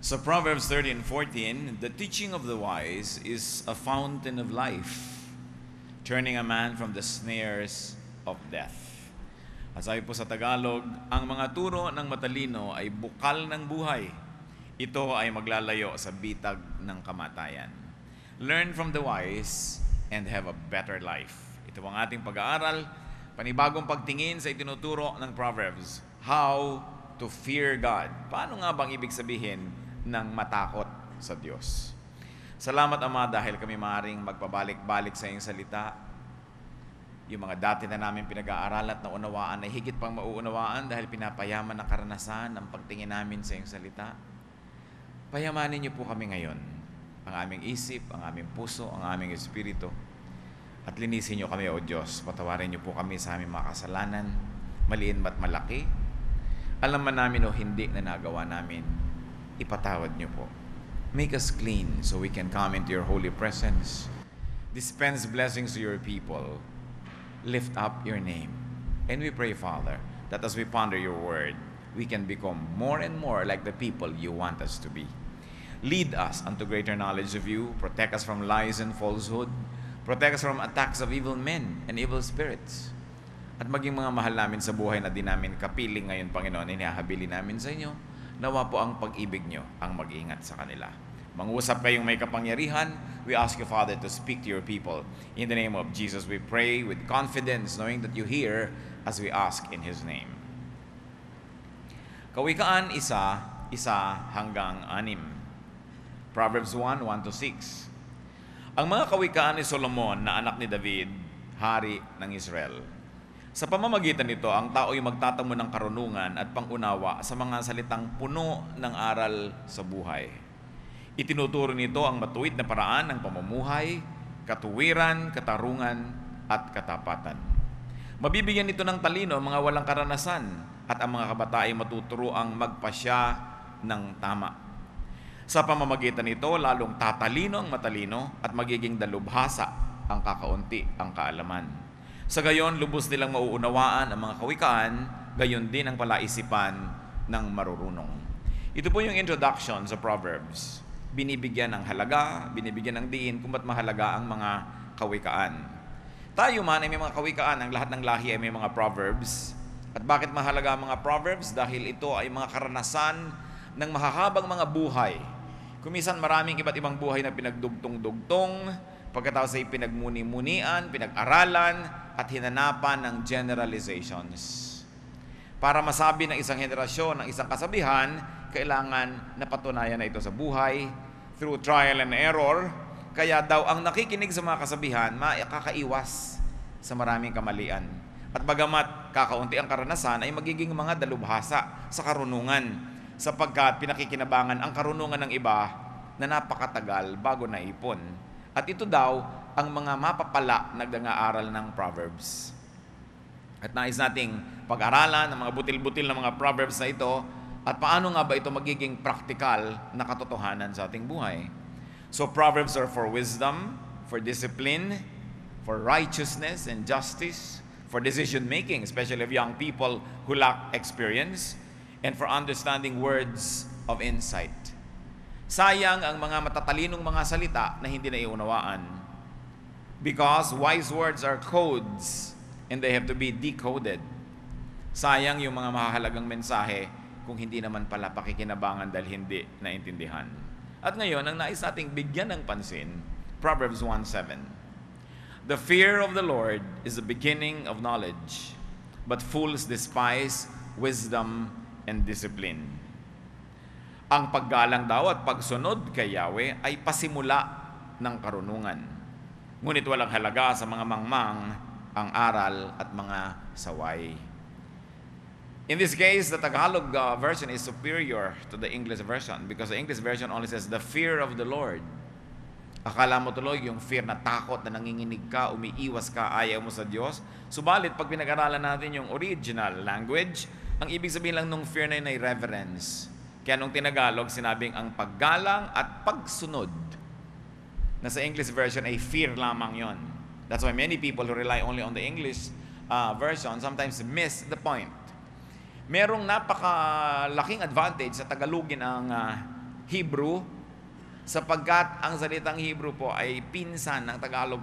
So Proverbs 13:14, the teaching of the wise is a fountain of life, turning a man from the snares of death. At sabi po sa Tagalog, ang mga turo ng matalino ay bukal ng buhay. Ito ay maglalayo sa bitag ng kamatayan. Learn from the wise and have a better life. Ito ang ating pag-aaral, panibagong pagtingin sa itinuturo ng Proverbs. How to fear God. Paano nga bang ibig sabihin ng matakot sa Diyos? Salamat, Ama, dahil kami maaaring magpabalik-balik sa iyong salita. Yung mga dati na namin pinag-aaral at naunawaan ay higit pang mauunawaan dahil pinapayaman ng karanasan ang pagtingin namin sa iyong salita. Payamanin niyo po kami ngayon, ang aming isip, ang aming puso, ang aming espiritu. At linisin niyo kami, O Diyos. Patawarin niyo po kami sa aming mga kasalanan, maliit ba't malaki. Alam man namin o hindi na nagawa namin, ipatawad niyo po. Make us clean so we can come into your holy presence. Dispense blessings to your people. Lift up your name. And we pray, Father, that as we ponder your word, we can become more and more like the people you want us to be. Lead us unto greater knowledge of you. Protect us from lies and falsehood. Protect us from attacks of evil men and evil spirits. At maging mga mahal namin sa buhay na di namin kapiling ngayon, Panginoon, inihahabili namin sa inyo. Nawa po ang pag-ibig nyo ang mag-ingat sa kanila. Mangusap kayong may kapangyarihan. We ask you, Father, to speak to your people. In the name of Jesus, we pray with confidence, knowing that you hear as we ask in His name. Kawikaan 1:1 hanggang 6. Proverbs 1:1-6. Ang mga kawikaan ni Solomon na anak ni David, hari ng Israel. Sa pamamagitan nito, ang tao ay magtatamo ng karunungan at pangunawa sa mga salitang puno ng aral sa buhay. Itinuturo nito ang matuwid na paraan ng pamumuhay, katuwiran, katarungan, at katapatan. Mabibigyan nito ng talino ang mga walang karanasan at ang mga kabataan ay matuturo ang magpasya ng tama. Sa pamamagitan nito, lalong tatalino ang matalino at magiging dalubhasa ang kakaunti ang kaalaman. Sa gayon, lubos nilang mauunawaan ang mga kawikaan, gayon din ang palaisipan ng marurunong. Ito po yung introduction sa Proverbs. Binibigyan ng halaga, binibigyan ng diin kung ba't mahalaga ang mga kawikaan. Tayo man ay may mga kawikaan, ang lahat ng lahi ay may mga Proverbs. At bakit mahalaga ang mga Proverbs? Dahil ito ay mga karanasan ng mahahabang mga buhay. Kumisan maraming iba't ibang buhay na pinagdugtong-dugtong, pagkatapos ay pinagmuni-munian, pinag-aralan, at hinanapan ng generalizations. Para masabi ng isang henerasyon, ng isang kasabihan, kailangan napatunayan na ito sa buhay, through trial and error. Kaya daw ang nakikinig sa mga kasabihan, makakaiwas sa maraming kamalian. At bagamat kakaunti ang karanasan, ay magiging mga dalubhasa sa karunungan, sapagkat pinakikinabangan ang karunungan ng iba na napakatagal bago naipon. At ito daw ang mga mapapala nagdanga-aral ng Proverbs. At nais nating pag-aralan ang mga butil-butil na mga Proverbs na ito at paano nga ba ito magiging praktikal na katotohanan sa ating buhay. So Proverbs are for wisdom, for discipline, for righteousness and justice, for decision-making, especially of young people who lack experience, and for understanding words of insight. Sayang ang mga matatalinong mga salita na hindi naiunawaan. Because wise words are codes and they have to be decoded. Sayang yung mga mahalagang mensahe kung hindi naman pala pakikinabangan dahil hindi naintindihan. At ngayon, ang nais nating bigyan ng pansin, Proverbs 1:7. The fear of the Lord is the beginning of knowledge, but fools despise wisdom and discipline. Ang paggalang daw at pagsunod kay Yahweh ay pasimula ng karunungan. Ngunit walang halaga sa mga mangmang ang aral at mga saway. In this case, the Tagalog version is superior to the English version because the English version only says, the fear of the Lord. Akala mo tuloy yung fear na takot na nanginginig ka, umiiwas ka, ayaw mo sa Diyos. Subalit, pag pinag-aralan natin yung original language, ang ibig sabihin lang nung fear na yun ay reverence. Kaya nung tinagalog, sinabing ang paggalang at pagsunod. Na sa English version ay fear lamang yon. That's why many people who rely only on the English version sometimes miss the point. Merong napakalaking advantage sa Tagalogin ang Hebrew sapagkat ang salitang Hebrew po ay pinsan ng Tagalog.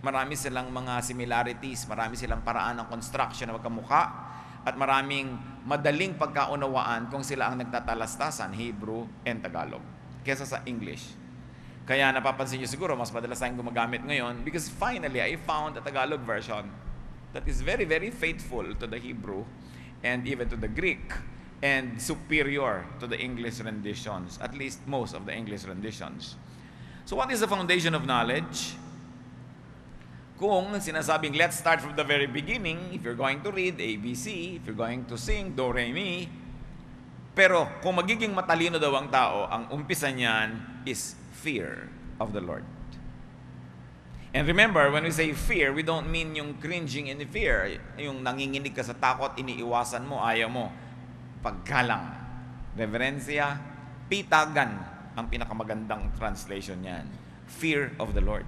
Marami silang mga similarities, marami silang paraan ng construction na magkamukha, at maraming madaling pagkaunawaan kung sila ang nagtatalastasan, Hebrew and Tagalog, kesa sa English. Kaya napapansin nyo siguro, mas madalas tayong gumagamit ngayon because finally, I found a Tagalog version that is very, very faithful to the Hebrew and even to the Greek, and superior to the English renditions, at least most of the English renditions. So what is the foundation of knowledge? Kung sinasabing, let's start from the very beginning, if you're going to read ABC, if you're going to sing Do, Re, Mi, pero kung magiging matalino daw ang tao, ang umpisa niyan is fear of the Lord. And remember, when we say fear, we don't mean yung cringing in fear, yung nanginginig ka sa takot, iniiwasan mo, ayaw mo. Paggalang, reverensya, pitagan ang pinakamagandang translation niyan. Fear of the Lord.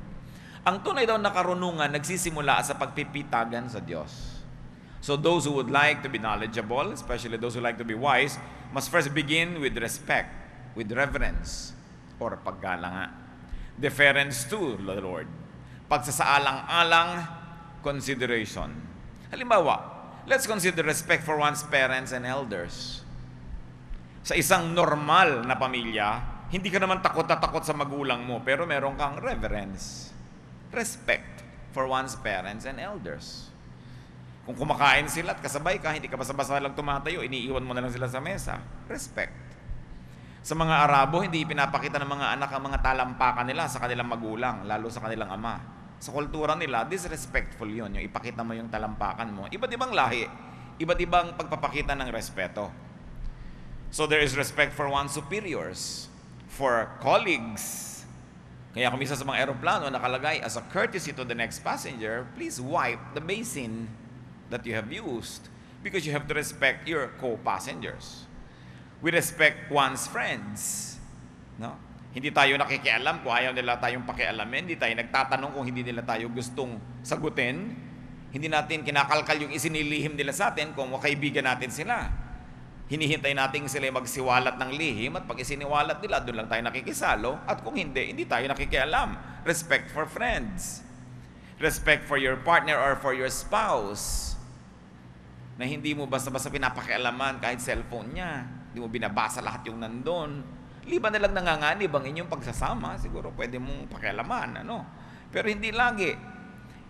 Ang tunay daw na karunungan nagsisimula sa pagpipitagan sa Diyos. So those who would like to be knowledgeable, especially those who like to be wise, must first begin with respect, with reverence, or paggalang nga. Deference to the Lord. Pagsasaalang-alang, consideration. Halimbawa, let's consider respect for one's parents and elders. Sa isang normal na pamilya, hindi ka naman takot na takot sa magulang mo, pero meron kang reverence. Respect for one's parents and elders. Kung kumakain sila at kasabay ka, hindi ka basta-basta lang tumatayo, iniiwan mo na lang sila sa mesa. Respect. Sa mga Arabo, hindi pinapakita ng mga anak ang mga talampakan nila sa kanilang magulang, lalo sa kanilang ama. Sa kultura nila, disrespectful yun, yung ipakita mo yung talampakan mo. Iba't ibang lahi, iba't ibang pagpapakita ng respeto. So there is respect for one's superiors, for colleagues. Kaya kung minsan sa mga aeroplano nakalagay, as a courtesy to the next passenger, please wipe the basin that you have used, because you have to respect your co-passengers. We respect one's friends. No? Hindi tayo nakikialam kung ayaw nila tayong pakialamin. Hindi tayo nagtatanong kung hindi nila tayo gustong sagutin. Hindi natin kinakalkal yung isinilihim nila sa atin kung kaibigan natin sila. Hinihintay natin sila magsiwalat ng lihim, at pag isiniwalat nila, doon lang tayo nakikisalo. At kung hindi tayo nakikialam. Respect for friends. Respect for your partner or for your spouse. Na hindi mo basta-basta pinapakialaman kahit cellphone niya. Hindi mo binabasa lahat yung nandun. Liban na lang nanganganib ang inyong pagsasama, siguro pwede mong pakialaman, ano? Pero hindi lagi.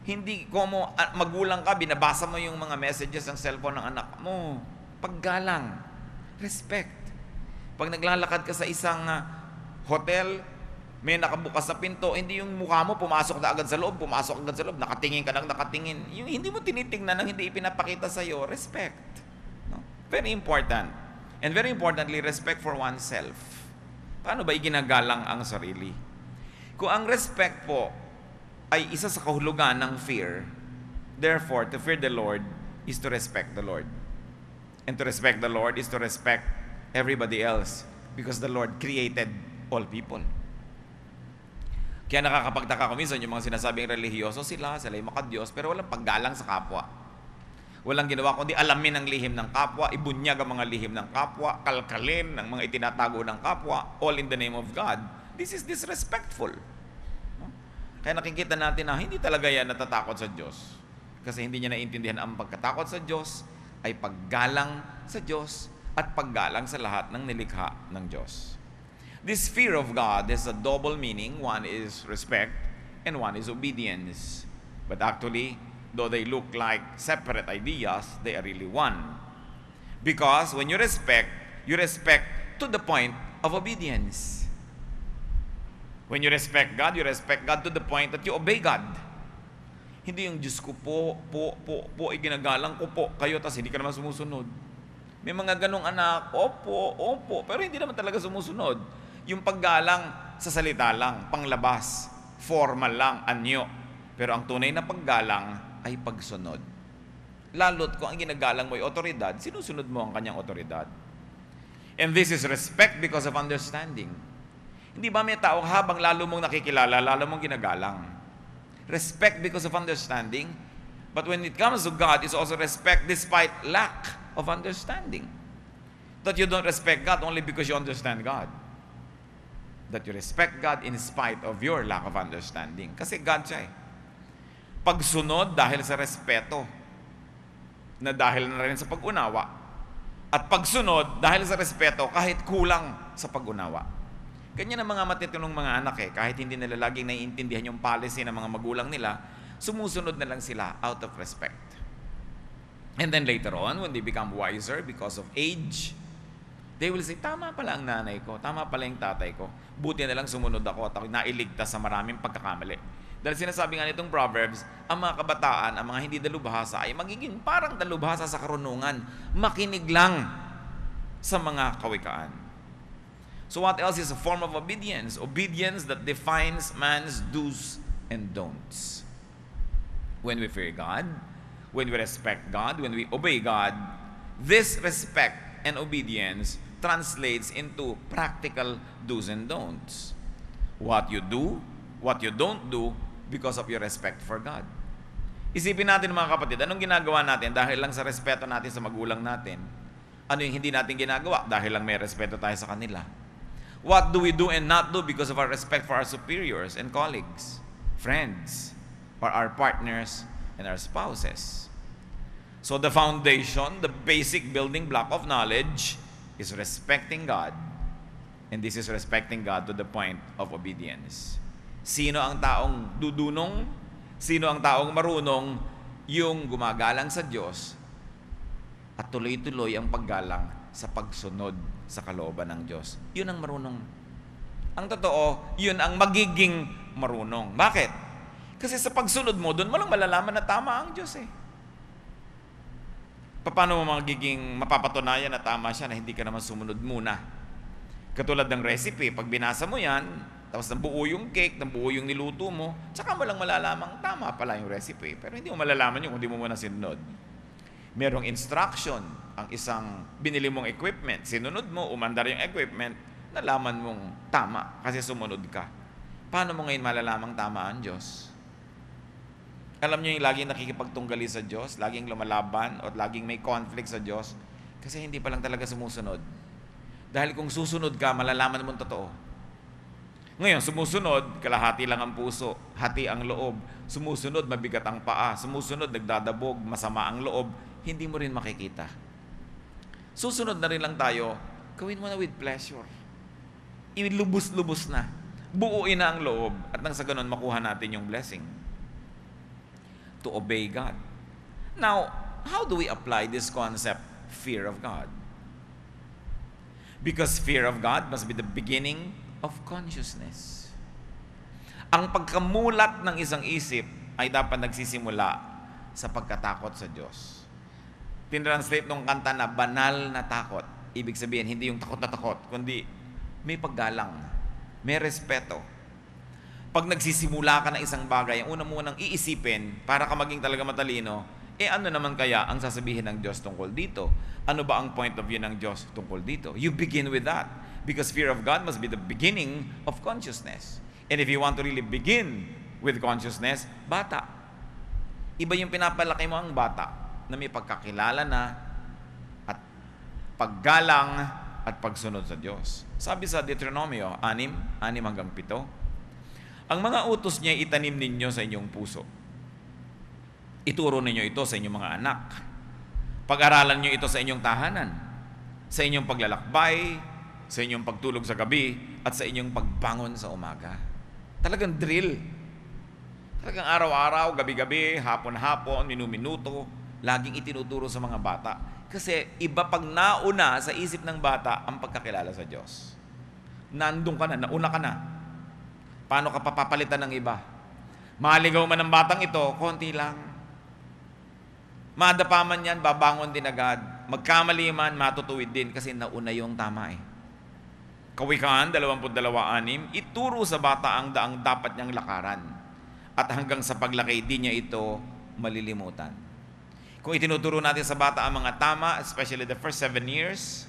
Hindi kung magulang ka, binabasa mo yung mga messages ng cellphone ng anak mo. Paggalang. Respect. Pag naglalakad ka sa isang hotel, may nakabukas sa pinto, hindi yung mukha mo pumasok na agad sa loob, nakatingin ka nang nakatingin. Yung hindi mo tinitingnan ng hindi ipinapakita sa iyo, respect. No? Very important. And very importantly, respect for oneself. Paano ba iginagalang ang sarili? Kung ang respect po ay isa sa kahulugan ng fear, therefore, to fear the Lord is to respect the Lord. And to respect the Lord is to respect everybody else, because the Lord created all people. Kaya nakakapagtaka ko minsan yung mga sinasabing relihiyoso sila'y makadiyos, pero walang paggalang sa kapwa. Walang ginawa kundi alamin ang lihim ng kapwa, ibunyag ang mga lihim ng kapwa, kalkalin ng mga itinatago ng kapwa, all in the name of God. This is disrespectful. No? Kaya nakikita natin na hindi talaga yan natatakot sa Diyos. Kasi hindi niya naintindihan ang pagkatakot sa Diyos ay paggalang sa Diyos at paggalang sa lahat ng nilikha ng Diyos. This fear of God has a double meaning. One is respect and one is obedience. But actually, though they look like separate ideas, they are really one. Because when you respect to the point of obedience. When you respect God to the point that you obey God. Hindi yung Diyos ko po, iginagalang ko po kayo, tas hindi ka naman sumusunod. May mga ganong anak, opo, pero hindi naman talaga sumusunod. Yung paggalang sa salita lang, panglabas, formal lang, anyo. Pero ang tunay na paggalang ay pagsunod. Lalo't kung ang ginagalang mo ay otoridad, sinusunod mo ang kanyang otoridad. And this is respect because of understanding. Hindi ba may tao habang lalo mong nakikilala, lalo mong ginagalang? Respect because of understanding. But when it comes to God, it's also respect despite lack of understanding. That you don't respect God only because you understand God. that you respect God in spite of your lack of understanding. Kasi God siya eh. Pagsunod dahil sa respeto, na dahil na rin sa pag-unawa. At pagsunod dahil sa respeto kahit kulang sa pag-unawa. Ganyan ang mga matitinong mga anak eh. Kahit hindi nila laging naiintindihan yung policy ng mga magulang nila, sumusunod na lang sila out of respect. And then later on, when they become wiser because of age, they will say, tama pala ang nanay ko, tama pala yung tatay ko. Buti na lang sumunod ako at ako nailigtas sa maraming pagkakamali. Dahil sinasabi nga nitong Proverbs, ang mga kabataan, ang mga hindi dalubhasa ay magiging parang dalubhasa sa karunungan. Makinig lang sa mga kawikaan. So what else is a form of obedience? Obedience that defines man's do's and don'ts. When we fear God, when we respect God, when we obey God, this respect and obedience translates into practical do's and don'ts. What you do, what you don't do because of your respect for God. Isipin natin mga kapatid, anong ginagawa natin dahil lang sa respeto natin sa magulang natin? Ano yung hindi natin ginagawa dahil lang may respeto tayo sa kanila? What do we do and not do because of our respect for our superiors and colleagues, friends, or our partners and our spouses? So the foundation, the basic building block of knowledge is respecting God. And this is respecting God to the point of obedience. Sino ang taong dudunong? Sino ang taong marunong? Yung gumagalang sa Diyos at tuloy-tuloy ang paggalang sa pagsunod sa kalooban ng Diyos. Yun ang marunong. Ang totoo, yun ang magiging marunong. Bakit? Kasi sa pagsunod mo, doon mo lang malalaman na tama ang Diyos eh. Paano mo magiging mapapatunayan na tama siya na hindi ka naman sumunod muna? Katulad ng recipe, pag binasa mo yan, tapos nabuo yung cake, nabuo yung niluto mo, tsaka mo lang malalamang tama pala yung recipe. Pero hindi mo malalaman yun kung hindi mo muna sinunod. Merong instruction, ang isang binili mong equipment, sinunod mo, umandar yung equipment, nalaman mong tama kasi sumunod ka. Paano mo ngayon malalamang tama ang Diyos? Alam niyo yung laging nakikipagtunggali sa Diyos, laging lumalaban, o laging may conflict sa Diyos, kasi hindi pa lang talaga sumusunod. Dahil kung susunod ka, malalaman mo totoo. Ngayon, sumusunod, kalahati lang ang puso, hati ang loob. Sumusunod, mabigat ang paa. Sumusunod, nagdadabog, masama ang loob. Hindi mo rin makikita. Susunod na rin lang tayo, gawin mo na with pleasure. Ilubos-lubos na. Buuin na ang loob at nang sa ganun makuha natin yung blessing. To obey God. Now, how do we apply this concept, fear of God? Because fear of God must be the beginning of consciousness. Ang pagkamulat ng isang isip ay dapat nagsisimula sa pagkatakot sa Diyos. Tinranslate nung kanta na banal na takot. Ibig sabihin, hindi yung takot na takot, kundi may paggalang, may respeto. Pag nagsisimula ka ng isang bagay, ang una mo nang iisipin, para ka maging talaga matalino, ano naman kaya ang sasabihin ng Diyos tungkol dito? Ano ba ang point of view ng Diyos tungkol dito? You begin with that. Because fear of God must be the beginning of consciousness. And if you want to really begin with consciousness, bata. Iba yung pinapalaki mo ang bata na may pagkakilala na at paggalang at pagsunod sa Diyos. Sabi sa Deuteronomio 6:6-7, ang mga utos niya itanim ninyo sa inyong puso. Ituro ninyo ito sa inyong mga anak. Pag-aralan nyo ito sa inyong tahanan, sa inyong paglalakbay, sa inyong pagtulog sa gabi, at sa inyong pagbangon sa umaga. Talagang drill. Talagang araw-araw, gabi-gabi, hapon-hapon, minu-minuto, laging itinuturo sa mga bata. Kasi iba pag nauna sa isip ng bata ang pagkakilala sa Diyos. Nandun ka na, nauna ka na. Paano ka papapalitan ng iba? Maligaw man ang batang ito, konti lang. Madapa man yan, babangon din agad. Magkamali man, matutuwid din kasi nauna yung tama eh. Kawikaan 22:6, ituro sa bata ang daang dapat niyang lakaran. At hanggang sa paglaki, di niya ito malilimutan. Kung itinuturo natin sa bata ang mga tama, especially the first 7 years,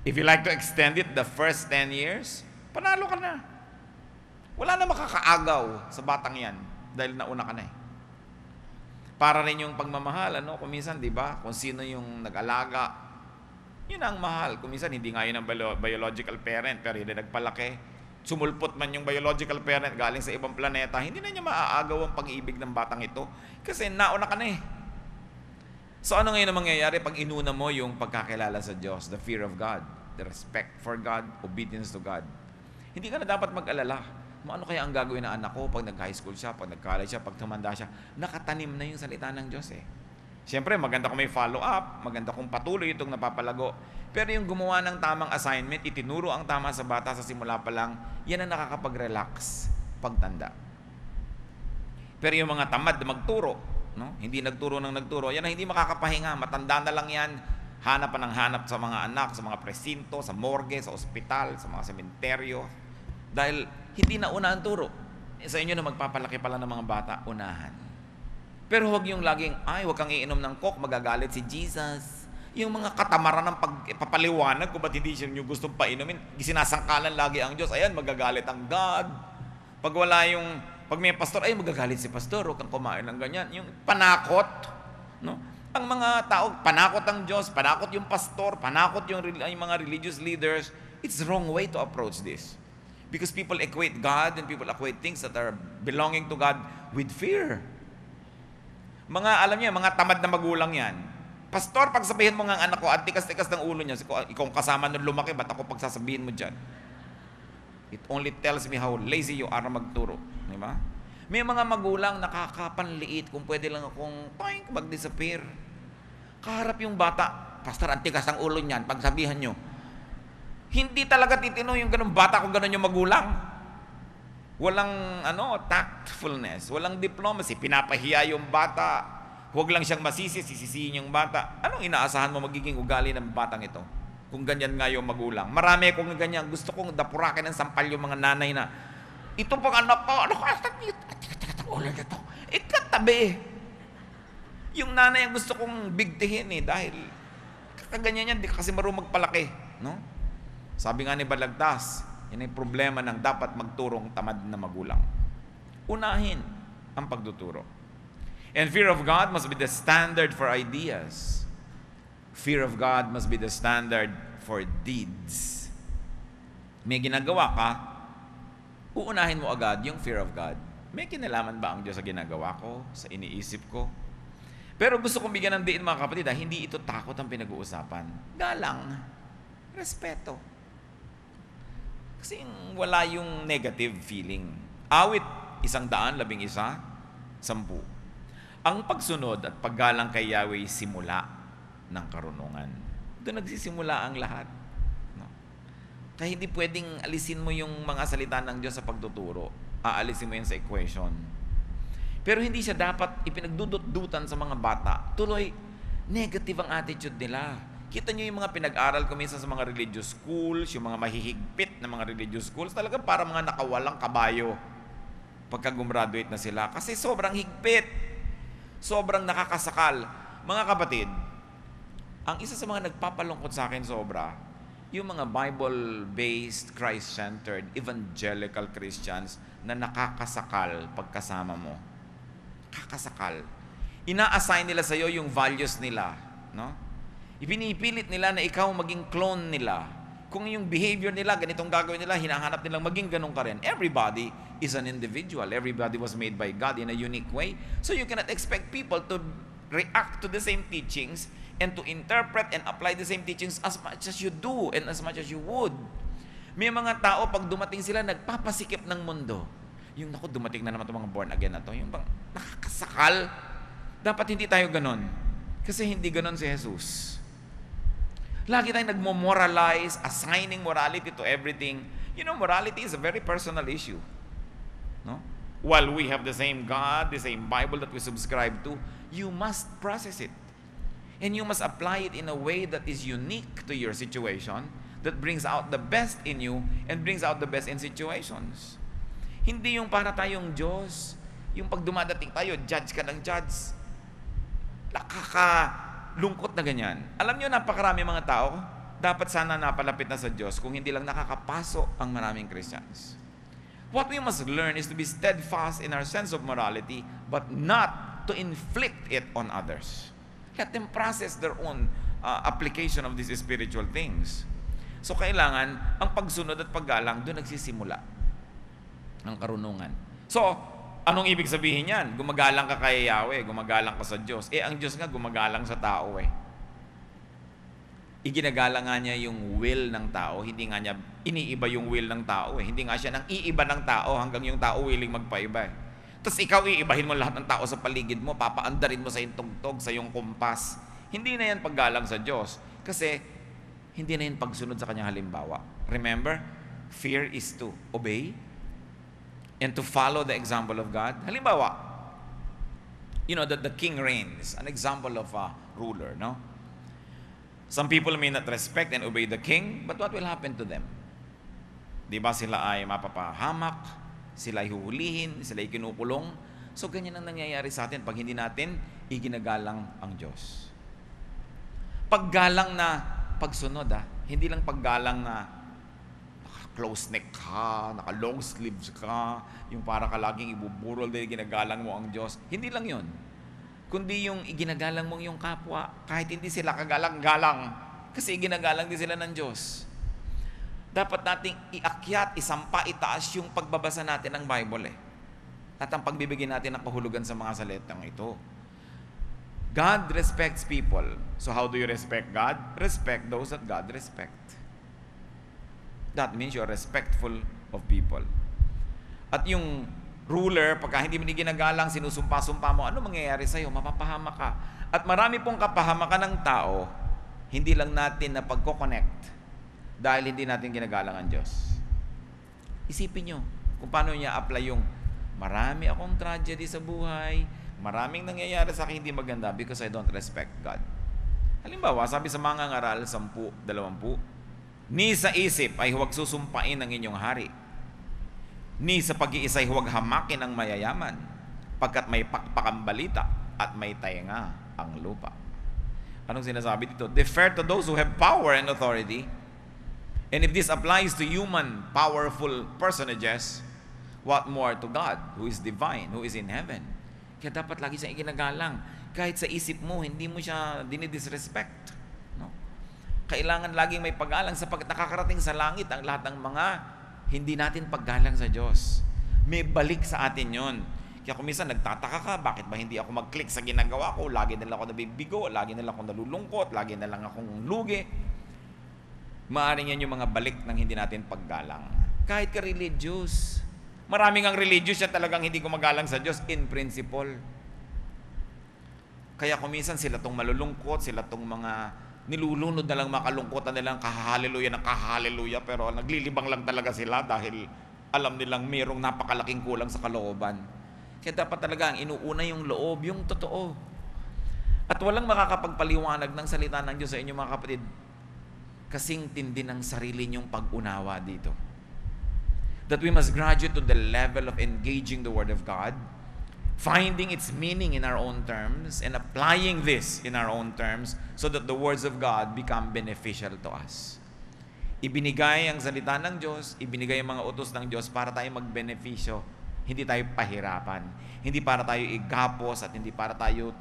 if you like to extend it, the first 10 years, panalo ka na. Wala na makakaagaw sa batang yan dahil nauna ka na eh. Para rin yung pagmamahal, kung minsan, di ba, kung sino yung nag-alaga, yun ang mahal. Kung minsan, hindi nga yun ang biological parent, pero yun ang nagpalaki. sumulpot man yung biological parent galing sa ibang planeta, hindi na niya maaagaw ang pag-ibig ng batang ito kasi nauna ka na eh. So ano ngayon ang mangyayari pag inuna mo yung pagkakilala sa Diyos, the fear of God, the respect for God, obedience to God? Hindi ka na dapat mag-alala. Ano kaya ang gagawin ng anak ko pag nag-high school siya, pag nag-college siya, pag tumanda siya? Nakatanim na yung salita ng Diyos eh. Siyempre, maganda kung may follow-up, maganda kung patuloy itong napapalago. Pero yung gumawa ng tamang assignment, itinuro ang tama sa bata sa simula pa lang, yan ang nakakapag-relax pagtanda. Pero yung mga tamad na magturo, no? Hindi nagturo ng nagturo, yan ang hindi makakapahinga, matanda na lang yan, hanap pa ng hanap sa mga anak, sa mga presinto, sa morgue, sa ospital, sa mga sementeryo. Dahil hindi na una ang turo. Sa inyo na magpapalaki pala ng mga bata, unahan. Pero huwag yung laging, huwag kang iinom ng coke, magagalit si Jesus. Yung mga katamaran ng pagpapaliwanag kung ba't hindi siya yung gustong painumin, sinasangkalan lagi ang Diyos. Ayan, magagalit ang God. Pag may pastor, magagalit si pastor, huwag kang kumain ng ganyan. Yung panakot, no? Ang mga tao, panakot ang Diyos, panakot yung pastor, panakot yung mga religious leaders. It's the wrong way to approach this. Because people equate God and people equate things that are belonging to God with fear. Alam niyo, mga tamad na magulang yan. Pastor, pag sabihin mo nga ang anak ko, at tikas-tikas ng ulo niya, ikaw kasama nung lumaki, ba't ako pagsasabihin mo dyan? It only tells me how lazy you are magturo. Di ba? May mga magulang nakakapanliit kung pwede lang akong mag-disappear. Kaharap yung bata, Pastor, ang tikas ng ulo niyan, pagsabihan nyo. Hindi talaga titino yung ganun bata kung ganun yung magulang. Walang tactfulness, walang diplomacy, pinapahiya yung bata. Huwag lang siyang sisisihin yung bata. Anong inaasahan mo magiging ugali ng batang ito? Kung ganyan nga yung magulang. Marami kung ganyan, gusto kong dapurakin ng sampal yung mga nanay na, ito pang anak ko, ulo na to. Ikatabi. Yung nanay ang gusto kong bigtihin dahil kaganyan yan, di kasi marunong magpalaki. No? Sabi nga ni Balagtas, yan ay problema ng dapat magturong tamad na magulang. Unahin ang pagtuturo. And fear of God must be the standard for ideas. Fear of God must be the standard for deeds. May ginagawa ka, uunahin mo agad yung fear of God. May kinalaman ba ang Diyos sa ginagawa ko, sa iniisip ko? Pero gusto kong bigyan ng diin mga kapatid, hindi ito takot ang pinag-uusapan. Galang, respeto. Kasi wala yung negative feeling. Awit, 111, 10. Ang pagsunod at paggalang kay Yahweh simula ng karunungan. Doon nagsisimula ang lahat. No? Kaya hindi pwedeng alisin mo yung mga salita ng Diyos sa pagtuturo. Aalisin mo yan sa equation. Pero hindi siya dapat ipinagdudut-dutan sa mga bata. Tuloy, negative ang attitude nila. Kita nyo yung mga pinag-aral ko minsan sa mga religious schools, yung mga mahihigpit na mga religious schools, talagang para mga nakawalang kabayo pagka gumraduate na sila. Kasi sobrang higpit, sobrang nakakasakal. Mga kapatid, ang isa sa mga nagpapalungkot sa akin sobra, yung mga Bible-based, Christ-centered, evangelical Christians na nakakasakal pagkasama mo. Kakasakal. Ina-assign nila sa'yo yung values nila. No? Ipinipilit nila na ikaw maging clone nila. Kung yung behavior nila, ganitong gagawin nila, hinahanap nilang maging ganun ka rin. Everybody is an individual. Everybody was made by God in a unique way. So you cannot expect people to react to the same teachings and to interpret and apply the same teachings as much as you do and as much as you would. May mga tao, pag dumating sila, nagpapasikip ng mundo. Yung dumating na naman itong mga born again na to, yung bang nakakasakal. Dapat hindi tayo ganun. Kasi hindi ganun si Jesus. Lagi tayong nagmo-moralize, assigning morality to everything. You know, morality is a very personal issue. No? While we have the same God, the same Bible that we subscribe to, you must process it. And you must apply it in a way that is unique to your situation, that brings out the best in you and brings out the best in situations. Hindi yung para tayong Diyos, yung pag dumadating tayo, judge ka ng judge. Lungkot na ganyan. Alam niyo, napakarami mga tao, dapat sana napalapit na sa Diyos kung hindi lang nakakapaso ang maraming Christians. What we must learn is to be steadfast in our sense of morality, but not to inflict it on others. Let them process their own application of these spiritual things. So kailangan, ang pagsunod at paggalang, doon nagsisimula ang karunungan. So, anong ibig sabihin yan? Gumagalang ka kay Yahweh, gumagalang ka sa Diyos. Ang Diyos nga gumagalang sa tao Iginagalang nga niya yung will ng tao, hindi nga niya iniiba yung will ng tao Hindi nga siya nang iiba ng tao hanggang yung tao willing magpaiba Tapos ikaw iibahin mo lahat ng tao sa paligid mo, papaandarin mo sa iyong tugtog, sa iyong kumpas. Hindi na yan paggalang sa Diyos. Kasi hindi na yan pagsunod sa kanyang halimbawa. Remember, fear is to obey and to follow the example of God. Halimbawa, the king reigns, an example of a ruler, no? Some people may not respect and obey the king, but what will happen to them? Di ba sila ay mapapahamak, sila ay huhulihin, sila ay kinukulong. So ganyan ang nangyayari sa atin pag hindi natin iginagalang ang Diyos. Paggalang na pagsunod, hindi lang paggalang na naka-close neck ka, naka-long sleeves ka, yung para ka laging ibuburol dahil ginagalang mo ang Diyos. Hindi lang yun. Kundi yung iginagalang mong yung kapwa, kahit hindi sila kagalang-galang, kasi iginagalang din sila ng Diyos. Dapat nating iakyat, isampa, itaas yung pagbabasa natin ng Bible At ang pagbibigay natin ng kahulugan sa mga salitang ito. God respects people. So how do you respect God? Respect those that God respect. That means you're respectful of people. At yung ruler, pagka hindi mo ginagalang, sinusumpa-sumpa mo, ano mangyayari sa'yo? Mapapahamak ka. At marami pong kapahamakan ng tao, hindi lang natin na pagko-connect dahil hindi natin ginagalang ang Diyos. Isipin nyo kung paano niya apply yung marami akong tragedy sa buhay, maraming nangyayari sa akin hindi maganda because I don't respect God. Halimbawa, sabi sa mga ngaral, 10, 20, ni sa isip ay huwag susumpain ang inyong hari. Ni sa pag-iisay huwag hamakin ang mayayaman, pagkat may pakpakang balita at may tainga ang lupa. Anong sinasabi dito? Defer to those who have power and authority. And if this applies to human, powerful personages, what more to God, who is divine, who is in heaven? Kaya dapat lagi siyang iginagalang. Kahit sa isip mo, hindi mo siya dinidisrespect. No? Kailangan laging may paggalang sapagkat nakakarating sa langit ang lahat ng mga hindi natin paggalang sa Diyos. May balik sa atin yon. Kaya kung minsan nagtataka ka, bakit ba hindi ako mag-click sa ginagawa ko? Lagi na lang ako nabibigo, lagi na lang ako nalulungkot, lagi na lang akong lugi. Maaaring yan yung mga balik ng hindi natin paggalang. Kahit ka religious. Maraming ang religious yan talagang hindi gumagalang sa Diyos in principle. Kaya kung minsan sila tong malulungkot, sila tong mga nilulunod na lang makalungkotan nilang kahahaleluya ng kahahaleluya, pero naglilibang lang talaga sila dahil alam nilang mayroong napakalaking kulang sa kalooban. Kaya dapat talaga ang inuuna yung loob, yung totoo. At walang makakapagpaliwanag ng salita ng Diyos sa inyo mga kapatid kasing tindi ng sarili niyong pag-unawa dito. That we must graduate to the level of engaging the Word of God, finding its meaning in our own terms, and applying this in our own terms so that the words of God become beneficial to us. Ibinigay ang salita ng Diyos, ibinigay ang mga utos ng Diyos para tayo magbenepisyo, hindi tayo pahirapan, hindi para tayo igapos at hindi para tayo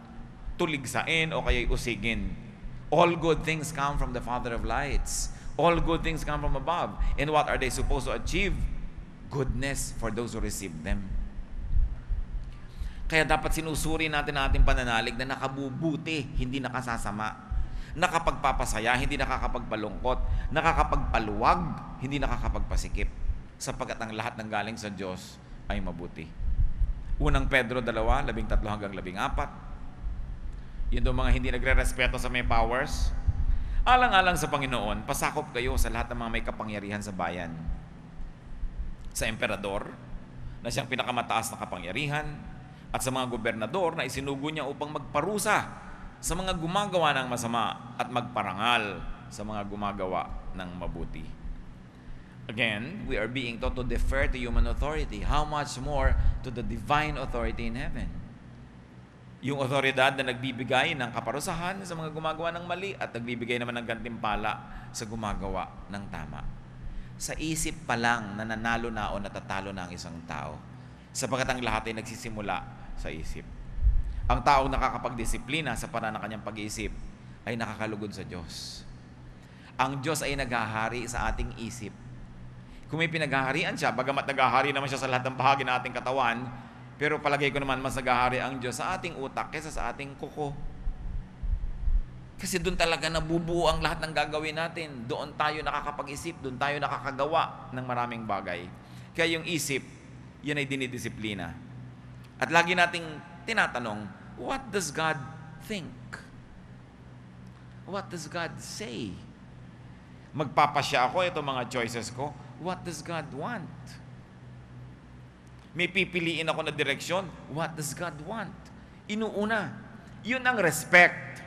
tuligsain o kaya usigin. All good things come from the Father of lights. All good things come from above. And what are they supposed to achieve? Goodness for those who receive them. Kaya dapat sinusuri natin ang ating pananalig na nakabubuti, hindi nakasasama. Nakapagpapasaya, hindi nakakapagpalungkot. Nakakapagpaluwag, hindi nakakapagpasikip. Sapagkat ang lahat ng galing sa Diyos ay mabuti. Unang Pedro 2, 13 hanggang 14. Yun daw mga hindi nagre-respeto sa may powers. Alang-alang sa Panginoon, pasakop kayo sa lahat ng mga may kapangyarihan sa bayan. Sa emperador, na siyang pinakamataas na kapangyarihan, at sa mga gobernador na isinugo niya upang magparusa sa mga gumagawa ng masama at magparangal sa mga gumagawa ng mabuti. Again, we are being taught to defer to human authority. How much more to the divine authority in heaven? Yung otoridad na nagbibigay ng kaparusahan sa mga gumagawa ng mali at nagbibigay naman ng gantimpala sa gumagawa ng tama. Sa isip pa lang nananalo na o natatalo na ang isang tao, sapagkat ang lahat ay nagsisimula sa isip. Ang taong nakakapagdisiplina sa paraan ng kanyang pag-iisip ay nakakalugod sa Diyos. Ang Diyos ay naghahari sa ating isip. Kung may pinaghaharian siya, bagamat naghahari naman siya sa lahat ng bahagi ng ating katawan, pero palagay ko naman mas naghahari ang Diyos sa ating utak kaysa sa ating kuko. Kasi doon talaga nabubuo ang lahat ng gagawin natin. Doon tayo nakakapag-isip, doon tayo nakakagawa ng maraming bagay. Kaya yung isip, yun ay dinidisiplina. At lagi nating tinatanong, what does God think? What does God say? Magpapasya ako, ito mga choices ko. What does God want? May pipiliin ako na direksyon. What does God want? Inuuna. Yun ang respect.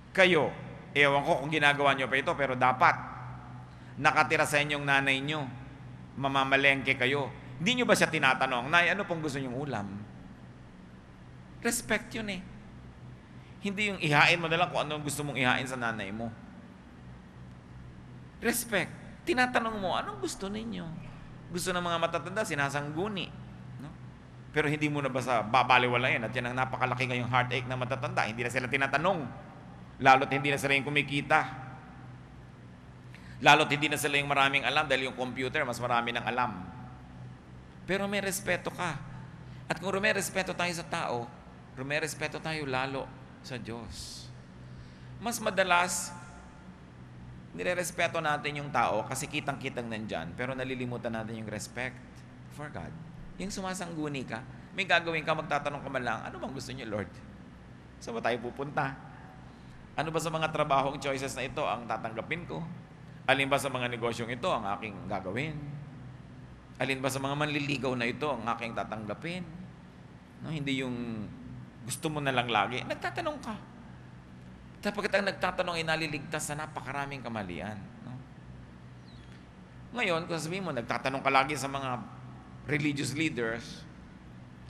Kayo, ewan ko kung ginagawa nyo pa ito, pero dapat nakatira sa inyong nanay nyo, mamamalengke kayo. Hindi nyo ba siya tinatanong, Nay, ano pong gusto nyong ulam? Respect yun eh. Hindi yung ihain mo na lang kung ano gusto mong ihain sa nanay mo. Respect. Tinatanong mo, anong gusto ninyo? Gusto ng mga matatanda, sinasangguni. No? Pero hindi mo na basta babaliwalayan at yan ang napakalaki ngayong heartache ng matatanda. Hindi na sila tinatanong. Lalo't hindi na sila yung kumikita. Lalo't hindi na sila yung maraming alam dahil yung computer, mas marami ng alam. Pero may respeto ka. At kung may respeto tayo sa tao, may respeto tayo lalo sa Diyos. Mas madalas, nire-respeto natin yung tao kasi kitang-kitang nandyan, pero nalilimutan natin yung respect for God. Yung sumasangguni ka, may gagawin ka, magtatanong ka man lang, ano bang gusto niyo, Lord? Saan ba tayo pupunta? Ano ba sa mga trabahong choices na ito ang tatanggapin ko? Alin ba sa mga negosyong ito ang aking gagawin? Alin ba sa mga manliligaw na ito ang aking tatanggapin? No, hindi yung gusto mo na lang lagi. Nagtatanong ka. Sapagkat ang nagtatanong ay naliligtas sa napakaraming kamalian. No? Ngayon, kung sabihin mo, nagtatanong ka lagi sa mga religious leaders,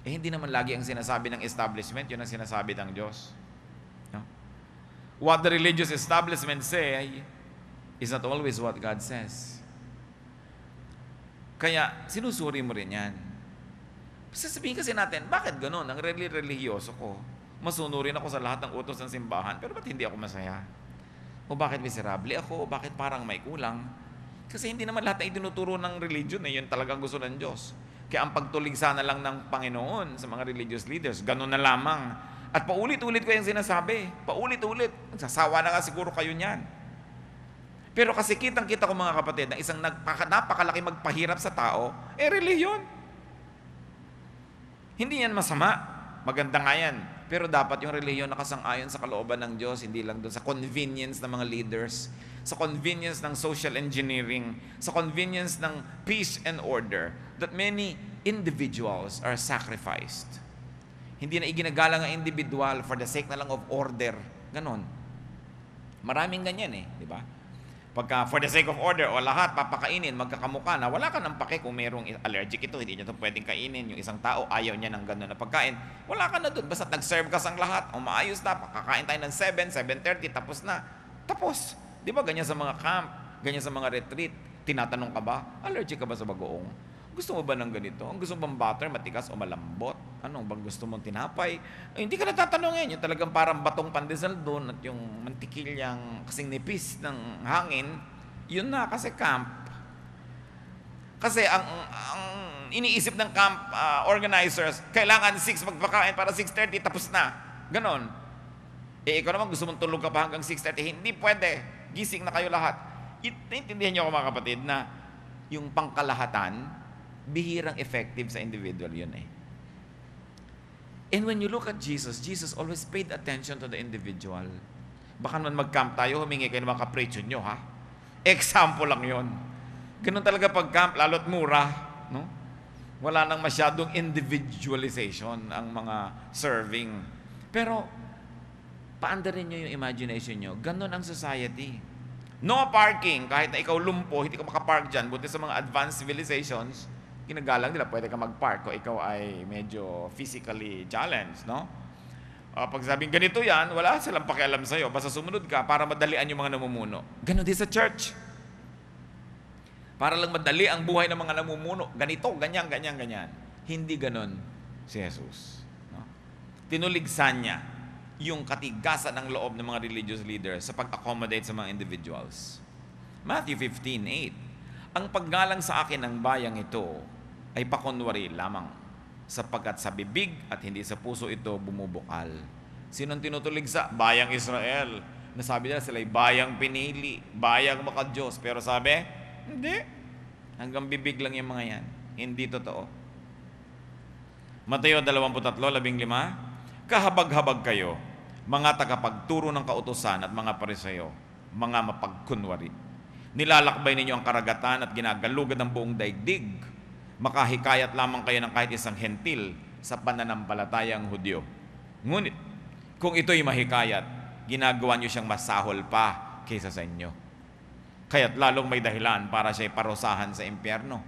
eh hindi naman lagi ang sinasabi ng establishment, yun ang sinasabi ng Diyos. No? What the religious establishment say is not always what God says. Kaya, sinusuri mo rin yan. Sasabihin kasi natin, bakit ganun? Ang religyoso ko. Masunurin ako sa lahat ng utos ng simbahan, pero ba't hindi ako masaya? O bakit miserable ako? O bakit parang may kulang? Kasi hindi naman lahat na itinuturo ng religion eh, yun talagang gusto ng Diyos. Kaya ang pagtulig sana lang ng Panginoon sa mga religious leaders, ganun na lamang. At paulit-ulit ko yung sinasabi. Paulit-ulit. Sasawa na nga siguro kayo niyan. Pero kasi kitang-kita ko mga kapatid, na isang napakalaki magpahirap sa tao, eh religion. Hindi yan masama. Maganda nga yan. Pero dapat yung relihiyon nakasang-ayon sa kalooban ng Diyos, hindi lang doon sa convenience ng mga leaders, sa convenience ng social engineering, sa convenience ng peace and order, that many individuals are sacrificed. Hindi na iginagalang ang individual for the sake na lang of order. Ganon. Maraming ganyan eh, di ba? Pagka for the sake of order, o lahat papakainin, magkakamukha na, wala ka nang pake kung mayroong allergic ito, hindi niya ito pwedeng kainin. Yung isang tao, ayaw niya ng gano'n na pagkain. Wala ka na doon, basta nag-serve ka sang lahat, o maayos na, kakain tayo ng 7, 7:30, tapos na. Tapos. Di ba ganyan sa mga camp, ganyan sa mga retreat, tinatanong ka ba, allergic ka ba sa bagoong? Gusto mo ba ng ganito? Ang gusto mong butter, matikas o malambot? Anong bang gusto mong tinapay? Ay, hindi ka natatanongin. Yung talagang parang batong pandesal doon at yung mantikilyang kasing nipis ng hangin, yun na kasi camp. Kasi ang iniisip ng camp organizers, kailangan 6 magpakain para 6:30 tapos na. Ganon. Eh, ikaw naman gusto mong tulog ka pa hanggang 6:30. Hindi pwede. Gising na kayo lahat. Naintindihan niyo ako mga kapatid na yung pangkalahatan, bihirang effective sa individual yun eh. And when you look at Jesus, Jesus always paid attention to the individual. Baka naman mag-camp tayo, humingi kayo ng mga kapretsyo nyo, ha? Example lang yun. Ganun talaga pag-camp, lalo't mura, no? Wala nang masyadong individualization ang mga serving. Pero, paandarin nyo yung imagination nyo. Ganun ang society. No parking, kahit na ikaw lumpo, hindi ka makapark dyan, buti sa mga advanced civilizations, ginagalang nila, pwede ka mag-park kung ikaw ay medyo physically challenged, no? Pag sabing ganito yan, wala silang pakialam sa'yo, basta sumunod ka para madalian yung mga namumuno. Ganon din sa church. Para lang madali ang buhay ng mga namumuno. Ganito, ganyan, ganyan, ganyan. Hindi ganon si Jesus. No? Tinuligsan niya yung katigasan ng loob ng mga religious leaders sa pag-accommodate sa mga individuals. Matthew 15:8, ang paggalang sa akin ng bayang ito ay pakunwari lamang, sapagkat sa bibig at hindi sa puso ito bumubukal. Sinong tinutulig sa bayang Israel? Nasabi nila sila ay bayang pinili, bayang makadiyos. Pero sabi, hindi. Hanggang bibig lang yung mga yan. Hindi totoo. Mateo 23:15, kahabag-habag kayo, mga tagapagturo ng kautusan at mga Pariseo, mga mapagkunwari. Nilalakbay ninyo ang karagatan at ginagalugad ang buong daigdig. Makahikayat lamang kayo ng kahit isang hentil sa pananampalatayang Hudyo. Ngunit, kung ito'y mahikayat, ginagawa nyo siyang masahol pa kaysa sa inyo. Kaya't lalong may dahilan para siya'y parusahan sa impyerno.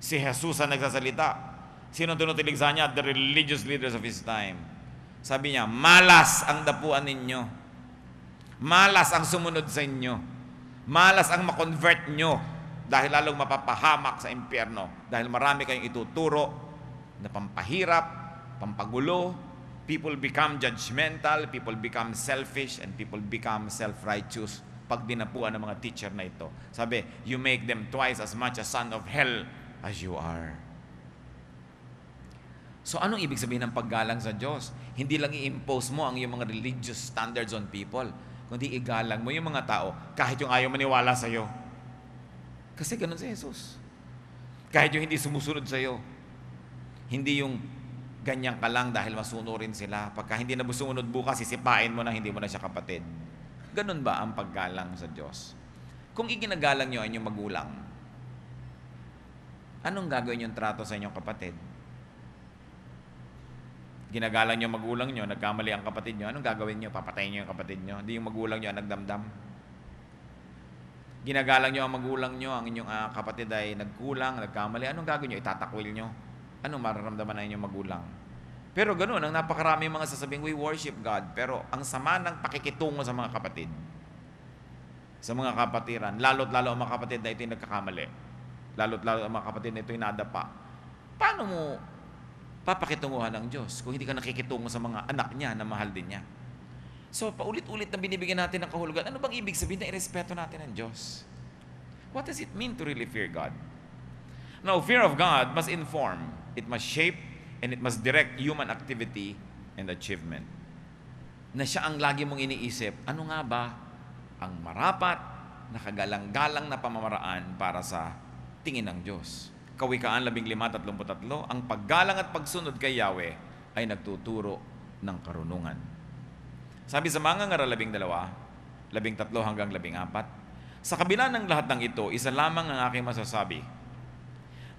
Si Jesus ang nagsasalita. Sino tinutilig sa niya? The religious leaders of his time. Sabi niya, malas ang dapuan ninyo. Malas ang sumunod sa inyo. Malas ang makonvert nyo. Dahil lalong mapapahamak sa impyerno. Dahil marami kayong ituturo na pampahirap, pampagulo. People become judgmental, people become selfish, and people become self-righteous pag dinapuan ng mga teacher na ito. Sabi, you make them twice as much a son of hell as you are. So anong ibig sabihin ng paggalang sa Diyos? Hindi lang i-impose mo ang iyong mga religious standards on people, kundi igalang mo yung mga tao kahit yung ayaw maniwala sa iyo. Kasi ganun si Jesus. Kahit yung hindi sumusunod sa iyo. Hindi yung ganyan ka lang dahil masunurin sila. Pagka hindi na sumunod bukas, sisipain mo na hindi mo na siya kapatid. Ganun ba ang paggalang sa Diyos? Kung iginagalang nyo ang inyong magulang, anong gagawin yung trato sa inyong kapatid? Ginagalang nyo magulang nyo, nagkamali ang kapatid nyo, anong gagawin nyo? Papatayin nyo yung kapatid nyo? Hindi yung magulang nyo ang nagdamdam. Ginagalang nyo ang magulang nyo, ang inyong kapatid ay nagkulang, nagkamali, anong gagawin nyo? Itatakwil nyo? Anong mararamdaman ng inyong magulang? Pero ganoon, ang napakarami mga sasabing, we worship God, pero ang sama ng pakikitungo sa mga kapatid, sa mga kapatiran, lalo't-lalo ang mga kapatid na ito'y nagkakamali, lalo't-lalo ang mga kapatid na ito'y nadapa, paano mo papakitunguhan ng Diyos kung hindi ka nakikitungo sa mga anak niya na mahal din niya? So, paulit-ulit na binibigyan natin ng kahulugan. Ano bang ibig sabihin na irespeto natin ng Diyos? What does it mean to really fear God? Now, fear of God must inform, it must shape, and it must direct human activity and achievement. Na siya ang lagi mong iniisip, ano nga ba ang marapat, nakagalang-galang na pamamaraan para sa tingin ng Diyos? Kawikaan 15:33, ang paggalang at pagsunod kay Yahweh ay nagtuturo ng karunungan. Sabi sa mga ngaral 12, 13-14, sa kabila ng lahat ng ito, isa lamang ang aking masasabi.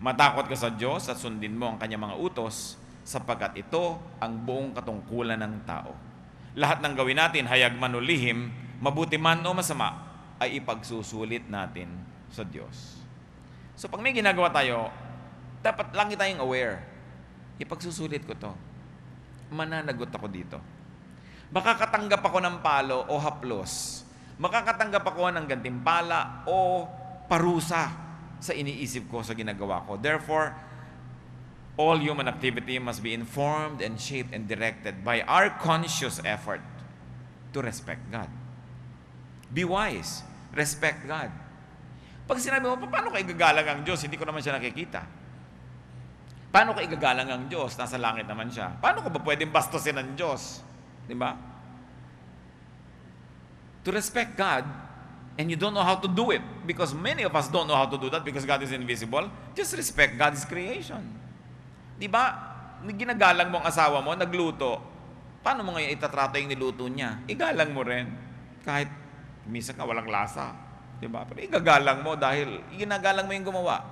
Matakot ka sa Diyos at sundin mo ang kanyang mga utos, sapagkat ito ang buong katungkulan ng tao. Lahat ng gawin natin, hayag man o lihim, mabuti man o masama, ay ipagsusulit natin sa Diyos. So pag may ginagawa tayo, dapat lagi tayong aware. Ipagsusulit ko to. Mananagot ako dito. Makakatanggap ako ng palo o haplos. Makakatanggap ako ng gantimpala o parusa sa iniisip ko, sa ginagawa ko. Therefore, all human activity must be informed and shaped and directed by our conscious effort to respect God. Be wise. Respect God. Pag sinabi mo, paano ka igagalang ang Diyos? Hindi ko naman siya nakikita. Paano ka igagalang ang Diyos? Nasa langit naman siya. Paano ka ba pwedeng bastusin ang Diyos? Di ba? To respect God, and you don't know how to do it, because many of us don't know how to do that because God is invisible, just respect God's creation. Di ba? Ginagalang mo ang asawa mo, nagluto. Paano mo ngayon itatrato yung niluto niya? Igalang mo rin. Kahit minsan ka walang lasa. Di ba? Pero igagalang mo dahil iginagalang mo yung gumawa.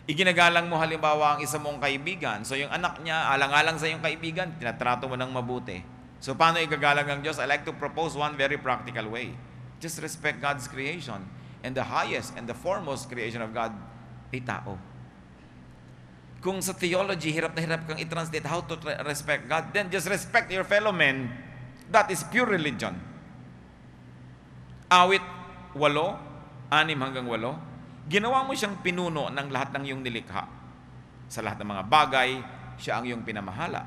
Iginagalang mo halimbawa ang isa mong kaibigan. So yung anak niya, alang-alang sa yung kaibigan, tinatrato mo ng mabuti. So paano igagalang ang Diyos? I like to propose one very practical way. Just respect God's creation. And the highest and the foremost creation of God ay tao. Kung sa theology, hirap na hirap kang i-translate how to respect God, then just respect your fellow men. That is pure religion. Awit 8:6-8, ginawa mo siyang pinuno ng lahat ng iyong nilikha. Sa lahat ng mga bagay, siya ang iyong pinamahala.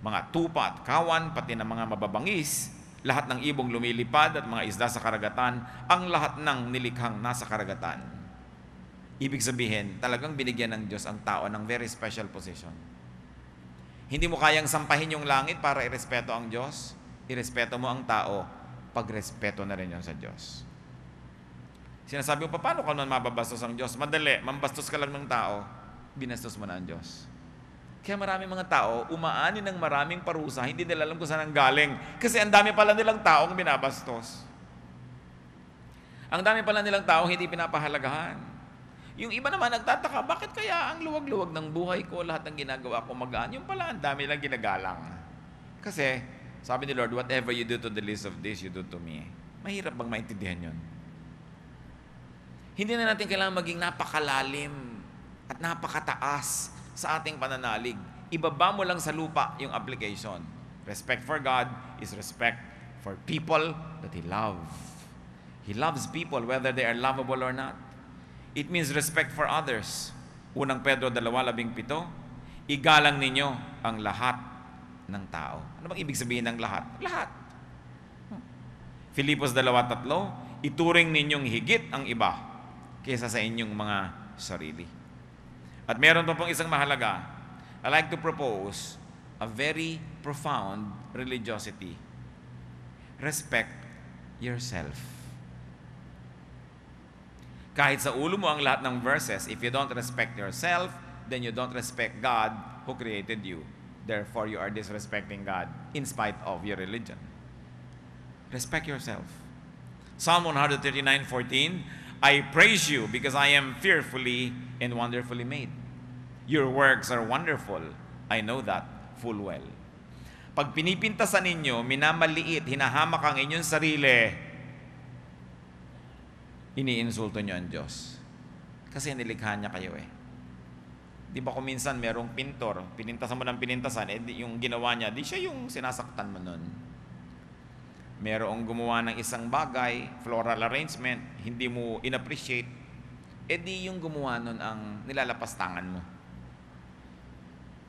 Mga tupa at kawan, pati ng mga mababangis, lahat ng ibong lumilipad at mga isda sa karagatan, ang lahat ng nilikhang nasa karagatan. Ibig sabihin, talagang binigyan ng Diyos ang tao ng very special position. Hindi mo kayang sampahin yung langit para irespeto ang Diyos. Irespeto mo ang tao, pagrespeto na rin yun sa Diyos. Sinasabi mo, paano ka nun mababastos ang Diyos? Madali, mambastos ka lang ng tao, binastos mo na ang Diyos. Kaya maraming mga tao, umaani ng maraming parusa, hindi nila alam kung saan ang galing. Kasi ang dami pala nilang taong binabastos. Ang dami pala nilang taong hindi pinapahalagahan. Yung iba naman nagtataka, bakit kaya ang luwag-luwag ng buhay ko, lahat ng ginagawa ko magaan? Yung pala, ang dami lang ginagalang. Kasi, sabi ni Lord, whatever you do to the least of this, you do to me. Mahirap bang maintindihan yun? Hindi na natin kailangan maging napakalalim at napakataas sa ating pananalig. Ibaba mo lang sa lupa yung application. Respect for God is respect for people that He loves. He loves people whether they are lovable or not. It means respect for others. Unang Pedro 2:17, igalang ninyo ang lahat ng tao. Ano bang ibig sabihin ng lahat? Lahat. Filipos 2:3, ituring ninyong higit ang iba kaysa sa inyong mga sarili. At meron pa pong isang mahalaga. I like to propose a very profound religiosity. Respect yourself. Kahit sa ulo mo ang lahat ng verses, if you don't respect yourself, then you don't respect God who created you. Therefore, you are disrespecting God in spite of your religion. Respect yourself. Psalm 139:14, I praise you because I am fearfully and wonderfully made. Your works are wonderful. I know that full well. Pag pinipintasan ninyo, minamaliit, hinahamak ang inyong sarili, iniinsulto nyo ang Diyos. Kasi nilikha niya kayo eh. Di ba kung minsan merong pintor, pinintasan mo ng pinintasan, yung ginawa niya, di siya yung sinasaktan mo nun. Merong gumawa ng isang bagay, floral arrangement, hindi mo in-appreciate, di yung gumawa nun ang nilalapastangan mo.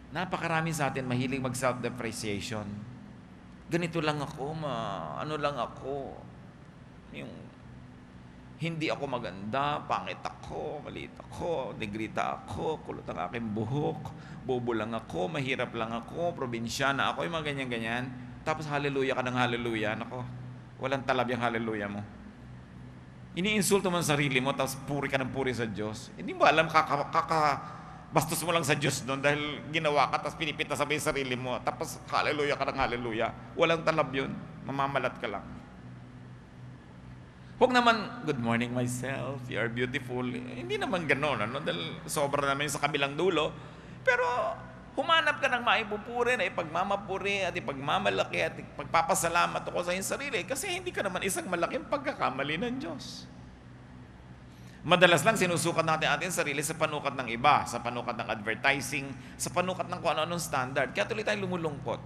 Napakarami sa atin mahilig mag-self-depreciation. Ganito lang ako, ano lang ako. Yung, hindi ako maganda, pangit ako, maliit ako, negrita ako, kulot ang aking buhok, bobo lang ako, mahirap lang ako, probinsyana ako, yung mga ganyan-ganyan. Tapos hallelujah ka ng hallelujah. Nako, walang talab yung hallelujah mo. Iniinsulto mo ang sarili mo, tapos puri ka ng puri sa Diyos. Hindi mo alam, bastos mo lang sa Diyos doon dahil ginawa ka, tapos pinipinta sa yung sarili mo, tapos hallelujah ka ng hallelujah. Walang talab yun. Mamamalat ka lang. Huwag naman, good morning myself, you are beautiful. Hindi naman gano'n, ano? Dahil sobra naman sa kabilang dulo. Pero humanap ka ng maipupuri na ipagmamapuri at ipagmamalaki at ipagpapasalamat ako sa iyong sarili kasi hindi ka naman isang malaking pagkakamali ng Diyos. Madalas lang sinusukat natin ating sarili sa panukat ng iba, sa panukat ng advertising, sa panukat ng kung ano-anong standard. Kaya tuloy tayong lumulungkot.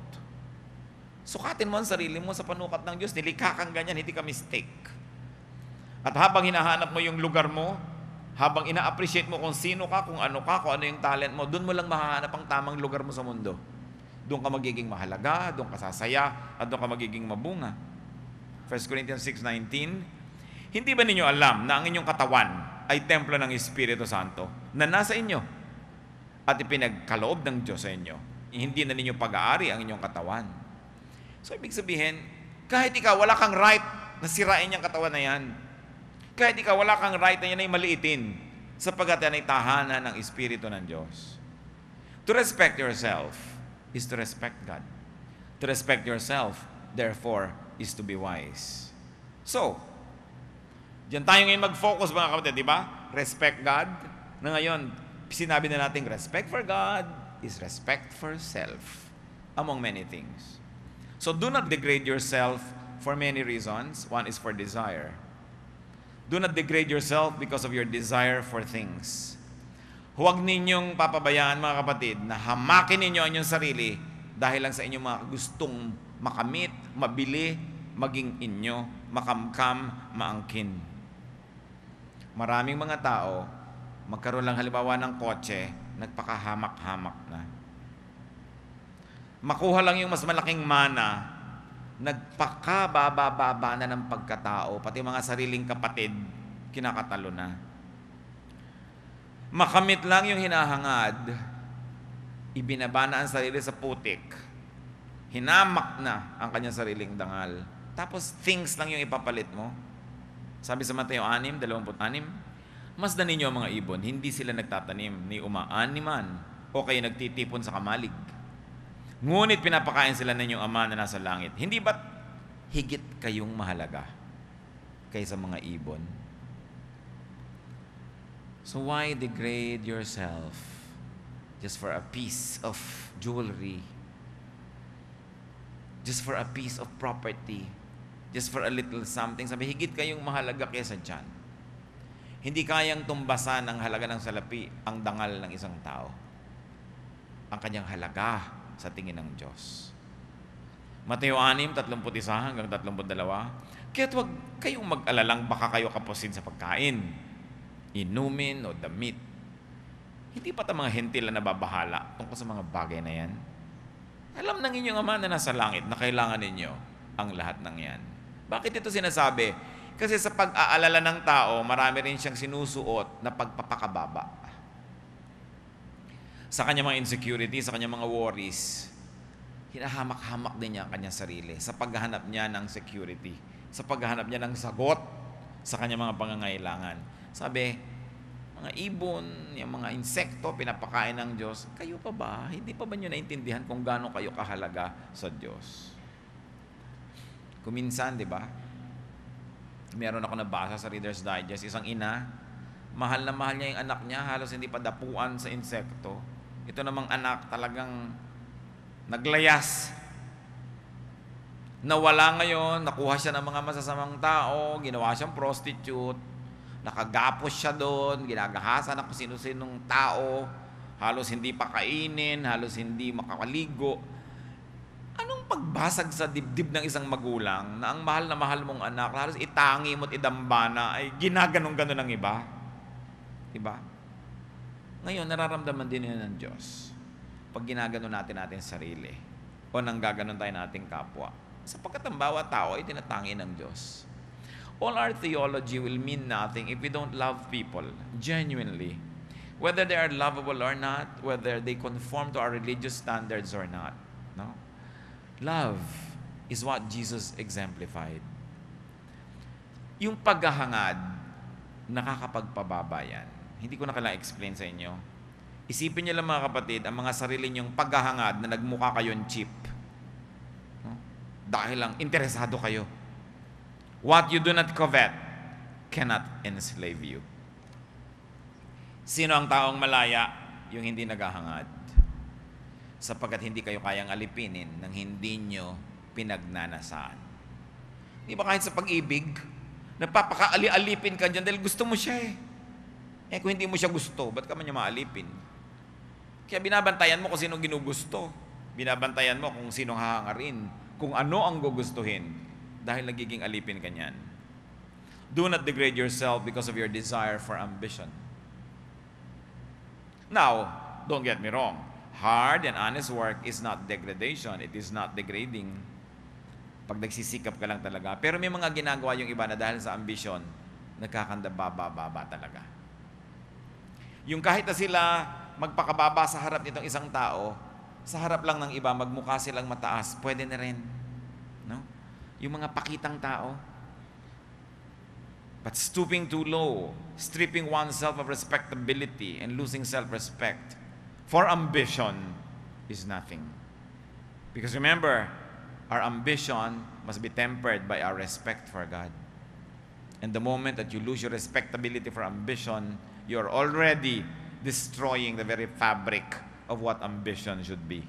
Sukatin mo ang sarili mo sa panukat ng Diyos. Nilikha kang ganyan, hindi ka mistake. At habang hinahanap mo yung lugar mo, habang ina-appreciate mo kung sino ka, kung ano yung talent mo, doon mo lang mahahanap ang tamang lugar mo sa mundo. Doon ka magiging mahalaga, doon ka sasaya, at doon ka magiging mabunga. 1 Corinthians 6:19, hindi ba ninyo alam na ang inyong katawan ay templo ng Espiritu Santo na nasa inyo at ipinagkaloob ng Diyos sa inyo? Hindi na ninyo pag-aari ang inyong katawan. So, ibig sabihin, kahit ikaw, wala kang right na sirain yung katawan na yan. Kahit ikaw, wala kang right na yan ay maliitin sapagkat yan ay tahanan ng Espiritu ng Diyos. To respect yourself is to respect God. To respect yourself, therefore, is to be wise. So, diyan tayo ngayon mag-focus mga kapatid, di ba? Respect God. Na ngayon, sinabi na natin, respect for God is respect for self, among many things. So, do not degrade yourself for many reasons. One is for desire. Do not degrade yourself because of your desire for things. Huwag ninyong papabayaan mga kapatid na hamakin ninyo ang inyong sarili dahil lang sa inyong mga gustong makamit, mabili, maging inyo, makamkam, maangkin. Maraming mga tao, magkaroon lang halimbawa ng kotse, nagpakahamak-hamak na. makuha lang yung mas malaking mana, nagpakababa-baba na ng pagkatao, pati mga sariling kapatid, kinakatalo na. Makamit lang yung hinahangad, ibinaba na ang sarili sa putik, hinamak na ang kanyang sariling dangal. Tapos things lang yung ipapalit mo. Sabi sa Mateo 6:26, masdan ninyo ang mga ibon, hindi sila nagtatanim, ni umaaniman, o kayo nagtitipon sa kamalig. Ngunit pinapakain sila ng inyong Ama na nasa langit. Hindi ba't higit kayong mahalaga kaysa mga ibon? So why degrade yourself just for a piece of jewelry? Just for a piece of property? Just for a little something? Sabi, higit kayong mahalaga kaysa dyan. Hindi kayang tumbasan ang halaga ng salapi, ang dangal ng isang tao. Ang kanyang halaga sa tingin ng Diyos. Mateo 6:31-32. Kaya't huwag kayong mag-alalang baka kayo kapusin sa pagkain, inumin o damit. Hindi pa mga hentil na nababahala tungkol sa mga bagay na yan. Alam ng inyong Ama na nasa langit na kailangan ninyo ang lahat ng yan. Bakit ito sinasabi? Kasi sa pag-aalala ng tao, marami rin siyang sinusuot na pagpapakababa. Sa kanyang mga insecurity, sa kanyang mga worries, hinahamak-hamak din niya ang kanyang sarili sa paghahanap niya ng security, sa paghahanap niya ng sagot sa kanyang mga pangangailangan. Sabi, mga ibon, yung mga insekto, pinapakain ng Diyos. Kayo pa ba? Hindi pa ba nyo naintindihan kung gaano kayo kahalaga sa Diyos? Kuminsan, di ba? Meron ako nabasa sa Reader's Digest, isang ina, mahal na mahal niya yung anak niya, halos hindi pa dapuan sa insekto. Ito namang anak talagang naglayas. Nawala ngayon, nakuha siya ng mga masasamang tao, ginawa siyang prostitute, nakagapos siya doon, ginagahasan na kung sino-sinong tao, halos hindi pa kainin, halos hindi makakaligo. Anong pagbasag sa dibdib ng isang magulang na ang mahal na mahal mong anak, halos itangi mo't idambana, ay ginaganong-ganon ng iba? Diba? Ngayon, nararamdaman din yun ng Diyos pag ginaganon natin sarili o nang gaganon tayo nating kapwa. Sapagkat ang bawat tao ay tinatangi ng Diyos. All our theology will mean nothing if we don't love people genuinely. Whether they are lovable or not, whether they conform to our religious standards or not. No? Love is what Jesus exemplified. Yung paghahangad, nakakapagpababa yan. Hindi ko na kailangan explain sa inyo. Isipin niyo lang mga kapatid, ang mga sarili niyong paghahangad na nagmukha kayong cheap. No? Dahil lang interesado kayo. What you do not covet cannot enslave you. Sino ang taong malaya? Yung hindi naghahangad. Sapagkat hindi kayo kayang alipinin ng hindi nyo pinagnanasaan. Di ba kahit sa pag-ibig, napapakaali-alipin ka dyan dahil gusto mo siya eh. Eh kung hindi mo siya gusto, ba't ka man niya maalipin? Kaya binabantayan mo kung sino ginugusto. Binabantayan mo kung sinong hahangarin. Kung ano ang gugustuhin. Dahil nagiging alipin ka niyan. Do not degrade yourself because of your desire for ambition. Now, don't get me wrong. Hard and honest work is not degradation. It is not degrading. Pag nagsisikap ka lang talaga. Pero may mga ginagawa yung iba na dahil sa ambisyon, nagkakandababa talaga. Yung kahit na sila magpakababa sa harap nitong isang tao, sa harap lang ng iba, magmukha silang mataas, pwede na rin. No? Yung mga pakitang tao. But stooping too low, stripping oneself of respectability and losing self-respect for ambition is nothing. Because remember, our ambition must be tempered by our respect for God. And the moment that you lose your respectability for ambition, you're already destroying the very fabric of what ambition should be.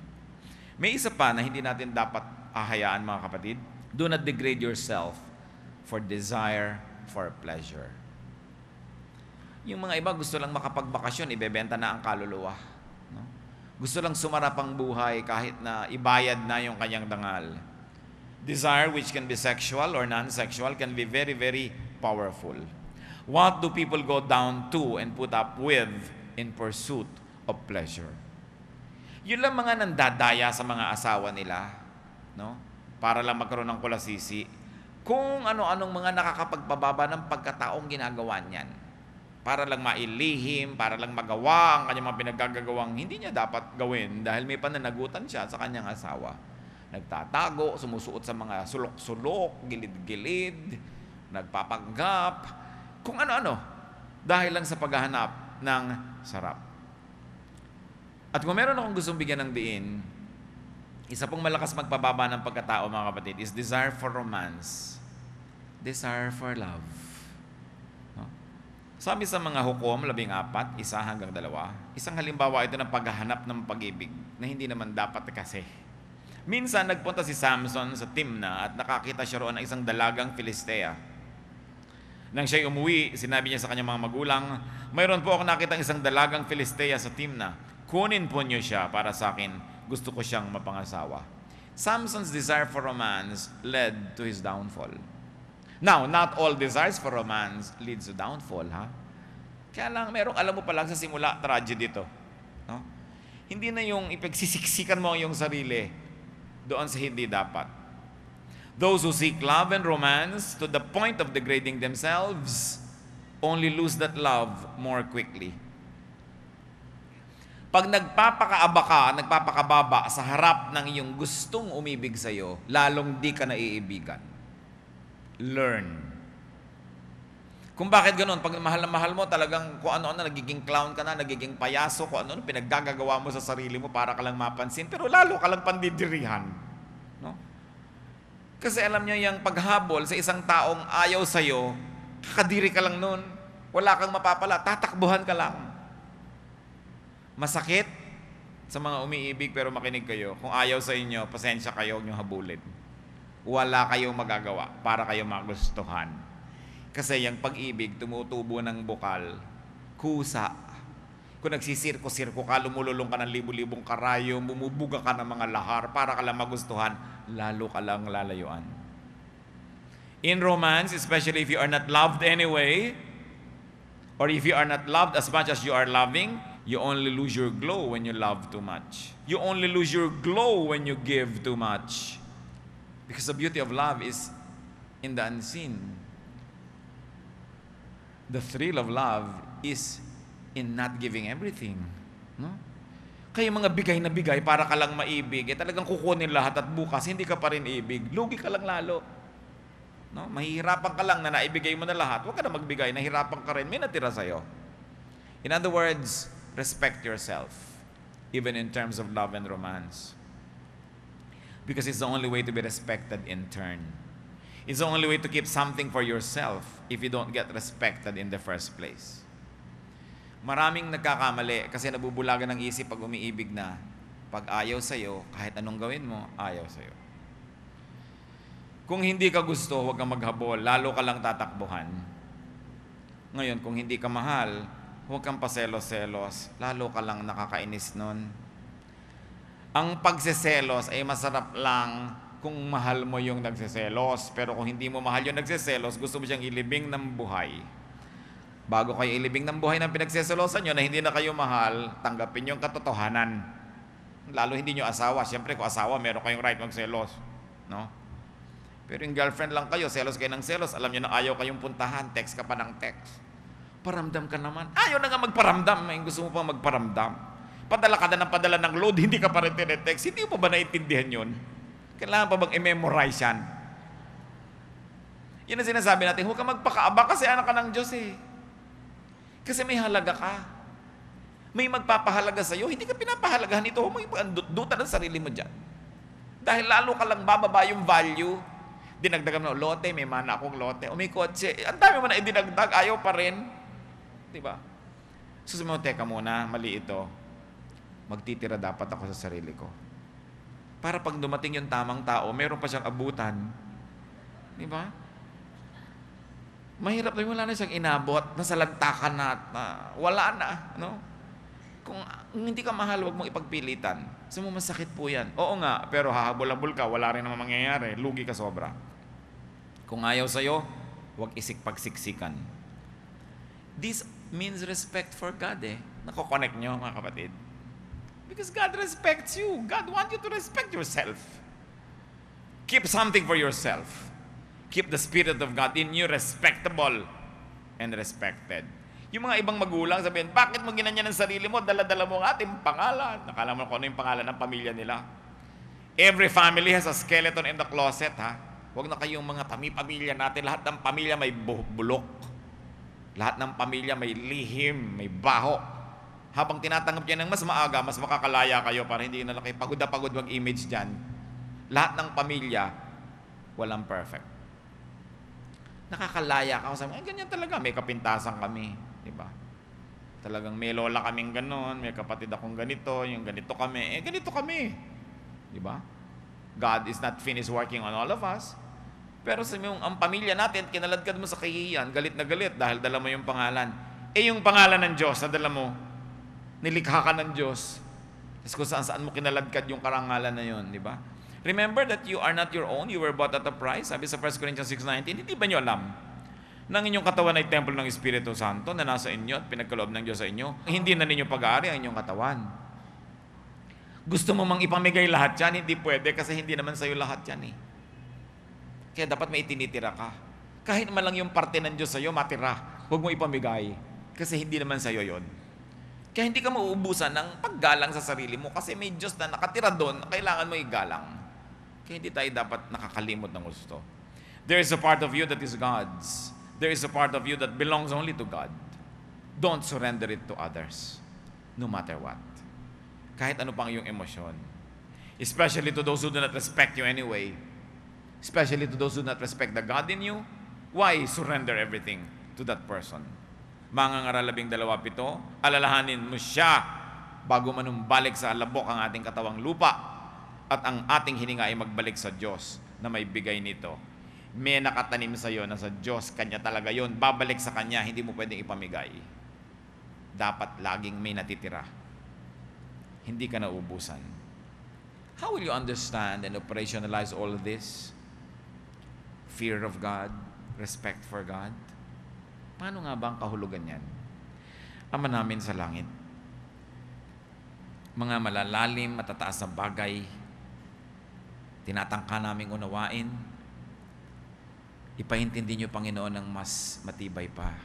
May isa pa na hindi natin dapat ahayaan, mga kapatid. Do not degrade yourself for desire for pleasure. Yung mga iba gusto lang makapagbakasyon, ibebenta na ang kaluluwa. No? Gusto lang sumarap ang buhay kahit na ibayad na yung kanyang dangal. Desire, which can be sexual or non-sexual, can be very, very powerful. What do people go down to and put up with in pursuit of pleasure? Yun lang mga nandadaya sa mga asawa nila, no? Para lang magkaroon ng kulasisi. Kung ano-anong mga nakakapagpababa ng pagkataong ginagawa niyan. Para lang mailihim, para lang magawa ang kanyang mga pinaggagawang hindi niya dapat gawin dahil may pananagutan siya sa kanyang asawa. Nagtatago, sumusuot sa mga sulok-sulok, gilid-gilid, nagpapanggap, kung ano-ano. Dahil lang sa paghahanap ng sarap. At kung meron akong gustong bigyan ng diin, isa pong malakas magpababa ng pagkatao, mga kapatid, is desire for romance. Desire for love. No? Sabi sa mga Hukom 14, 1-2, isang halimbawa ito ng paghahanap ng pag-ibig na hindi naman dapat kasi. Minsan, nagpunta si Samson sa Timna at nakakita siya roon ng isang dalagang Filistea. Nang siya'y umuwi, sinabi niya sa kanyang mga magulang, mayroon po ako nakitang isang dalagang Filistea sa Timna. Kunin po niyo siya para sa akin. Gusto ko siyang mapangasawa. Samson's desire for romance led to his downfall. Now, not all desires for romance leads to downfall, ha? Kaya lang, alam mo pa lang sa simula, tragedy ito. No? Hindi na yung ipagsisiksikan mo ang iyong sarili doon sa hindi dapat. Those who seek love and romance to the point of degrading themselves only lose that love more quickly. Pag nagpapakababa sa harap ng iyong gustong umibig sa iyo, lalong di ka naiibigan. Learn. Kung bakit ganun, pag mahal na mahal mo, talagang kung ano-ano, nagiging clown ka na, nagiging payaso, kung ano-ano, pinaggagawa mo sa sarili mo para ka lang mapansin, pero lalo ka lang pandidirihan. No? Kasi alam niyo, yung paghabol sa isang taong ayaw sa iyo, kakadiri ka lang nun, wala kang mapapala, tatakbuhan ka lang. Masakit sa mga umiibig pero makinig kayo. Kung ayaw sa inyo, pasensya kayo, huwag nyo habulin. Wala kayong magagawa para kayo magustuhan. Kasi yung pag-ibig, tumutubo ng bukal, kusa. Kung nagsisirko-sirko ka, lumululong ka ng libu-libong karayo, bumubuga ka ng mga lahar para ka lang magustuhan, lalo ka lang lalayuan. In romance, especially if you are not loved anyway, or if you are not loved as much as you are loving, you only lose your glow when you love too much. You only lose your glow when you give too much. Because the beauty of love is in the unseen. The thrill of love is in not giving everything. No? Kaya mga bigay na bigay para ka lang maibig, talagang kukunin lahat at bukas hindi ka pa rin ibig. Lugi ka lang lalo. No? Mahihirapan ka lang na naibigay mo na lahat. Huwag ka na magbigay, nahirapan ka rin, may natira sa'yo. In other words, respect yourself, even in terms of love and romance. Because it's the only way to be respected in turn. It's the only way to keep something for yourself if you don't get respected in the first place. Maraming nagkakamali kasi nabubulagan ng isip pag umiibig na. Pag ayaw sa'yo, kahit anong gawin mo, ayaw sa'yo. Kung hindi ka gusto, huwag kang maghabol, lalo ka lang tatakbuhan. Ngayon, kung hindi ka mahal, huwag kang paselos-selos, lalo ka lang nakakainis nun. Ang pagseselos ay masarap lang kung mahal mo yung nagseselos. Pero kung hindi mo mahal yung nagseselos, gusto mo siyang ilibing ng buhay. Bago kayo ilibing ng buhay ng pinagseselosan nyo na hindi na kayo mahal, tanggapin yung katotohanan. Lalo hindi nyo asawa. Siyempre kung asawa, meron kayong right magselos. No? Pero yung girlfriend lang kayo, selos kayo ng selos, alam nyo na ayaw kayong puntahan, text ka pa ng text. Paramdam ka naman. Ayaw na nga magparamdam. May gusto mo pang magparamdam. Padala ka na ng padala ng load, hindi ka pa rin tinetext. Hindi mo ba naintindihan yun? Kailangan pa bang i-memorize yan? Yan ang sinasabi natin, huwag ka magpakaaba kasi anak ka ng Diyos eh. Kasi may halaga ka. May magpapahalaga sa'yo, hindi ka pinapahalagahan ito. Huwag mo duta ng sarili mo dyan. Dahil lalo ka lang bababa yung value. Dinagdagan mo, lote, may mana akong lote. O may kotse. Ang dami mo na idinagdag, ayaw pa rin. Diba? Susunod mo, teka muna, mali ito. Magtitira dapat ako sa sarili ko. Para pag dumating yung tamang tao, meron pa siyang abutan. Diba? Mahirap na wala na siyang inabot, nasa lagtakan na, wala na. No? Kung hindi ka mahal, huwag mong ipagpilitan. So, masakit po yan. Oo nga, pero hahabol-habol ka, wala rin naman mangyayari. Lugi ka sobra. Kung ayaw sa'yo, huwag isik-pagsiksikan. This means respect for God eh. Nako-connect nyo, mga kapatid. Because God respects you. God wants you to respect yourself. Keep something for yourself. Keep the Spirit of God in you respectable and respected. Yung mga ibang magulang sabihin, bakit mo ginanyan ang sarili mo? Dala-dala mo ang ating pangalan. Nakala mo kung ano yung pangalan ng pamilya nila. Every family has a skeleton in the closet, ha? Huwag na kayong mga pamilya natin. Lahat ng pamilya may bulok. Lahat ng pamilya may lihim, may baho. Habang tinatanggap niya ng mas maaga, mas makakalaya kayo para hindi na kayo pagod na pagod wag image dyan. Lahat ng pamilya, walang perfect. Nakakalaya ka. Sabi, ganyan talaga. May kapintasan kami. Diba? Talagang may lola kaming ganon, may kapatid akong ganito, yung ganito kami. Ganito kami. Diba? God is not finished working on all of us. Pero sa ang pamilya natin, kinaladkad mo sa kahihiyan, galit na galit dahil dala mo yung pangalan. Yung pangalan ng Diyos na dala mo, nilikha ka ng Diyos. Tapos kung saan mo kinaladkad yung karangalan na yun, di ba? Remember that you are not your own, you were bought at a price. Sabi sa 1 Corinthians 6:19, hindi ba nyo alam na ang inyong katawan ay templo ng Espiritu Santo na nasa inyo at pinagkaloob ng Diyos sa inyo? Hindi na ninyo pag-aari ang inyong katawan. Gusto mo mang ipamigay lahat yan, hindi pwede kasi hindi naman sa'yo lahat yan eh. Kaya dapat may itinitira ka. Kahit man lang yung parte ng Diyos sa'yo, matira. Huwag mo ipamigay kasi hindi naman sa'yo yon. Kaya hindi ka mauubusan ng paggalang sa sarili mo kasi may Diyos na nakatira doon na kailangan mo igalang. Kaya hindi tayo dapat nakakalimot ng gusto. There is a part of you that is God's. There is a part of you that belongs only to God. Don't surrender it to others, no matter what. Kahit ano pang iyong emosyon. Especially to those who do not respect you anyway. Especially to those who do not respect the God in you. Why surrender everything to that person? Mangangaral 12:7, alalahanin mo siya bago manumbalik sa alabok ang ating katawang lupa at ang ating hininga ay magbalik sa Diyos na may bigay nito. May nakatanim sa iyo na sa Diyos, Kanya talaga yon. Babalik sa Kanya, hindi mo pwedeng ipamigay. Dapat laging may natitira. Hindi ka naubusan. How will you understand and operationalize all of this? Fear of God, respect for God. Paano nga ba ang kahulugan yan? Ama namin sa langit, mga malalalim, matataas na bagay, tinatangka naming unawain, ipaintindi niyo, Panginoon, ng mas matibay pa.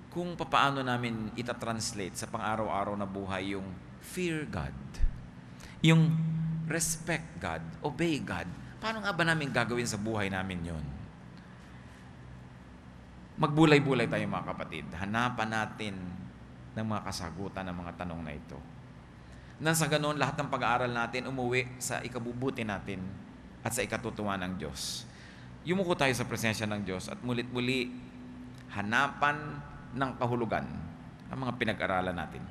Kung papaano namin itatranslate sa pang-araw-araw na buhay yung fear God, yung respect God, obey God, paano nga ba namin gagawin sa buhay namin yon? Magbulay-bulay tayo mga kapatid. Hanapan natin ng mga kasagutan ng mga tanong na ito. Nang sa ganoon, lahat ng pag-aaral natin umuwi sa ikabubuti natin at sa ikatutuwa ng Diyos. Yumuko tayo sa presensya ng Diyos at mulit-muli hanapan ng kahulugan ang mga pinag-aralan natin.